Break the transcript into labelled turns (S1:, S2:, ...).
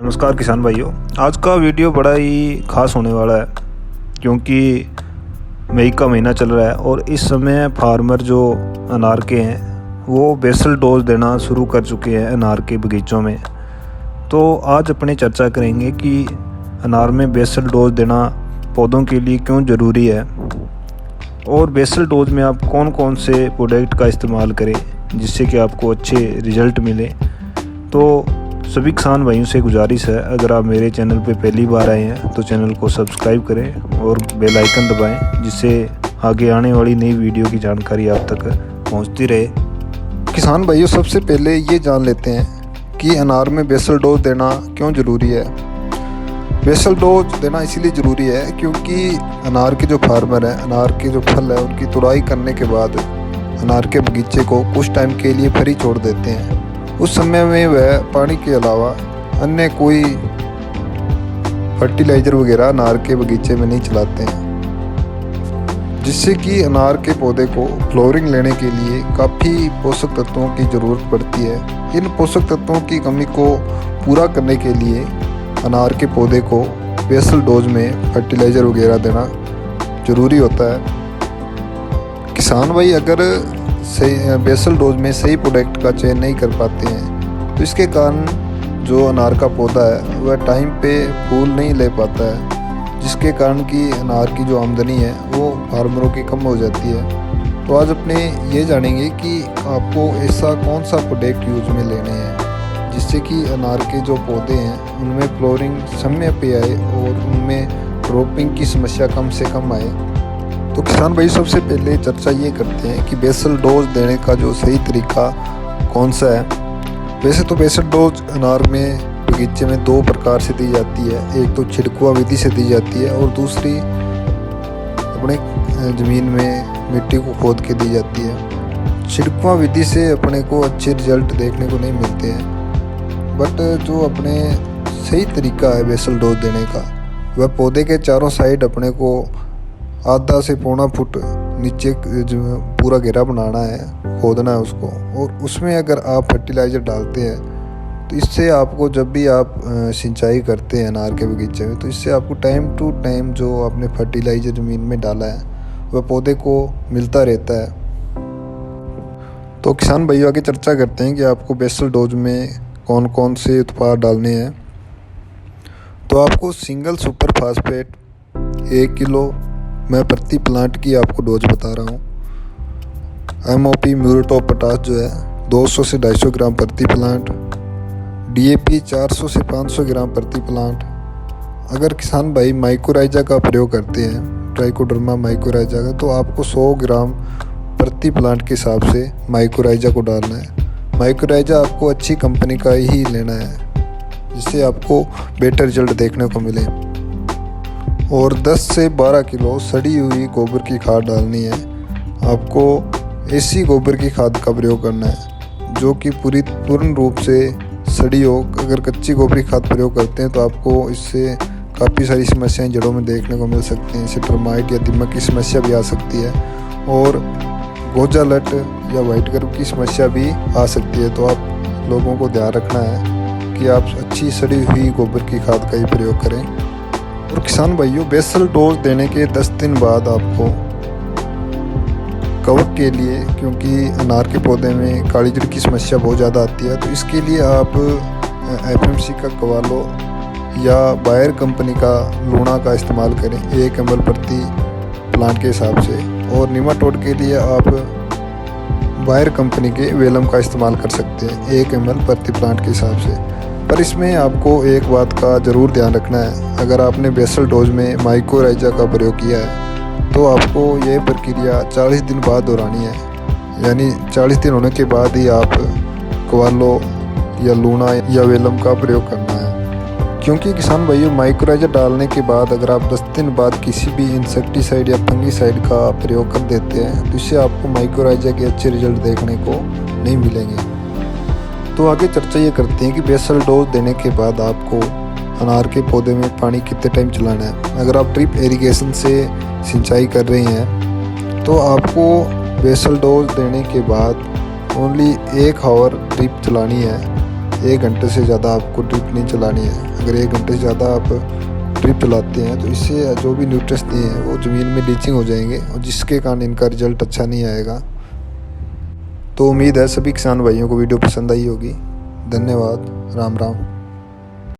S1: नमस्कार किसान भाइयों। आज का वीडियो बड़ा ही ख़ास होने वाला है क्योंकि मई का महीना चल रहा है और इस समय फार्मर जो अनार के हैं वो बेसल डोज देना शुरू कर चुके हैं अनार के बगीचों में। तो आज अपने चर्चा करेंगे कि अनार में बेसल डोज देना पौधों के लिए क्यों ज़रूरी है और बेसल डोज में आप कौन कौन से प्रोडक्ट का इस्तेमाल करें जिससे कि आपको अच्छे रिज़ल्ट मिले। तो सभी किसान भाइयों से गुजारिश है, अगर आप मेरे चैनल पे पहली बार आए हैं तो चैनल को सब्सक्राइब करें और बेल आइकन दबाएं जिससे आगे आने वाली नई वीडियो की जानकारी आप तक पहुंचती रहे।
S2: किसान भाइयों, सबसे पहले ये जान लेते हैं कि अनार में बेसल डोज देना क्यों ज़रूरी है। बेसल डोज देना इसीलिए ज़रूरी है क्योंकि अनार के जो फार्मर हैं, अनार के जो फल है उनकी तुड़ाई करने के बाद अनार के बगीचे को कुछ टाइम के लिए फ्री छोड़ देते हैं। उस समय में वह पानी के अलावा अन्य कोई फर्टिलाइज़र वगैरह अनार के बगीचे में नहीं चलाते हैं, जिससे कि अनार के पौधे को फ्लोरिंग लेने के लिए काफ़ी पोषक तत्वों की ज़रूरत पड़ती है। इन पोषक तत्वों की कमी को पूरा करने के लिए अनार के पौधे को बेसल डोज में फर्टिलाइज़र वगैरह देना ज़रूरी होता है। किसान भाई अगर सही बेसल डोज में सही प्रोडक्ट का चयन नहीं कर पाते हैं तो इसके कारण जो अनार का पौधा है वह टाइम पे फूल नहीं ले पाता है, जिसके कारण कि अनार की जो आमदनी है वो फार्मरों की कम हो जाती है। तो आज अपने ये जानेंगे कि आपको ऐसा कौन सा प्रोडक्ट यूज में लेने हैं जिससे कि अनार के जो पौधे हैं उनमें फ्लोरिंग समय पे आए और उनमें ड्रॉपिंग की समस्या कम से कम आए। तो किसान भाई सबसे पहले चर्चा ये करते हैं कि बेसल डोज देने का जो सही तरीका कौन सा है। वैसे तो बेसल डोज अनार में बगीचे में दो प्रकार से दी जाती है, एक तो छिड़कुआ विधि से दी जाती है और दूसरी अपने ज़मीन में मिट्टी को खोद के दी जाती है। छिड़कुआ विधि से अपने को अच्छे रिजल्ट देखने को नहीं मिलते हैं, बट जो अपने सही तरीका है बेसल डोज देने का वह पौधे के चारों साइड अपने को आधा से पौना फुट नीचे जो पूरा घेरा बनाना है, खोदना है उसको, और उसमें अगर आप फर्टिलाइज़र डालते हैं तो इससे आपको जब भी आप सिंचाई करते हैं अनार के बगीचे में तो इससे आपको टाइम टू टाइम जो आपने फर्टिलाइज़र ज़मीन में डाला है वह पौधे को मिलता रहता है। तो किसान भाइयों आगे चर्चा करते हैं कि आपको बेसल डोज में कौन कौन से उत्पाद डालने हैं। तो आपको सिंगल सुपर फास्फेट 1 किलो, मैं प्रति प्लांट की आपको डोज बता रहा हूँ। MOP म्यूरेटॉप पोटाश जो है 200 से 250 ग्राम प्रति प्लांट, DAP 400 से 500 ग्राम प्रति प्लांट। अगर किसान भाई माइकोराइजा का प्रयोग करते हैं, ट्राइकोडर्मा माइकोराइजा का, तो आपको 100 ग्राम प्रति प्लांट के हिसाब से माइकोराइजा को डालना है। माइकोराइजा आपको अच्छी कंपनी का ही लेना है जिससे आपको बेटर रिजल्ट देखने को मिले। और 10 से 12 किलो सड़ी हुई गोबर की खाद डालनी है। आपको ऐसी गोबर की खाद का प्रयोग करना है जो कि पूर्ण रूप से सड़ी हो। अगर कच्ची गोबर की खाद प्रयोग करते हैं तो आपको इससे काफ़ी सारी समस्याएं जड़ों में देखने को मिल सकती हैं। इससे टर्माइट या दीमक की समस्या भी आ सकती है और गोजा लट या वाइट गर्भ की समस्या भी आ सकती है। तो आप लोगों को ध्यान रखना है कि आप अच्छी सड़ी हुई गोबर की खाद का ही प्रयोग करें। और किसान भाइयों, बेसल डोज देने के 10 दिन बाद आपको कवक के लिए, क्योंकि अनार के पौधे में काली जड़ की समस्या बहुत ज़्यादा आती है, तो इसके लिए आप FMC का कवालो या बायर कंपनी का लूना का इस्तेमाल करें 1 ml प्रति प्लांट के हिसाब से। और निमाटोड के लिए आप बायर कंपनी के वेलम का इस्तेमाल कर सकते हैं 1 ml प्रति प्लांट के हिसाब से। पर इसमें आपको एक बात का ज़रूर ध्यान रखना है, अगर आपने बेसल डोज में माइकोराइजा का प्रयोग किया है तो आपको यह प्रक्रिया 40 दिन बाद दोहरानी है, यानी 40 दिन होने के बाद ही आप कवालो या लूना या वेलम का प्रयोग करना है। क्योंकि किसान भाइयों, माइकोराइजा डालने के बाद अगर आप 10 दिन बाद किसी भी इंसेक्टिसाइड या फंगीसाइड का प्रयोग कर देते हैं तो इससे आपको माइकोराइजा के अच्छे रिजल्ट देखने को नहीं मिलेंगे। तो आगे चर्चा ये करते हैं कि बेसल डोज देने के बाद आपको अनार के पौधे में पानी कितने टाइम चलाना है। अगर आप ड्रिप इरिगेशन से सिंचाई कर रहे हैं तो आपको बेसल डोज देने के बाद ओनली 1 आवर ड्रिप चलानी है, 1 घंटे से ज़्यादा आपको ड्रिप नहीं चलानी है। अगर 1 घंटे से ज़्यादा आप ड्रिप चलाते हैं तो इससे जो भी न्यूट्रिएंट्स दिए हैं वो ज़मीन में लीचिंग हो जाएंगे और जिसके कारण इनका रिजल्ट अच्छा नहीं आएगा। तो उम्मीद है सभी किसान भाइयों को वीडियो पसंद आई होगी। धन्यवाद। राम राम।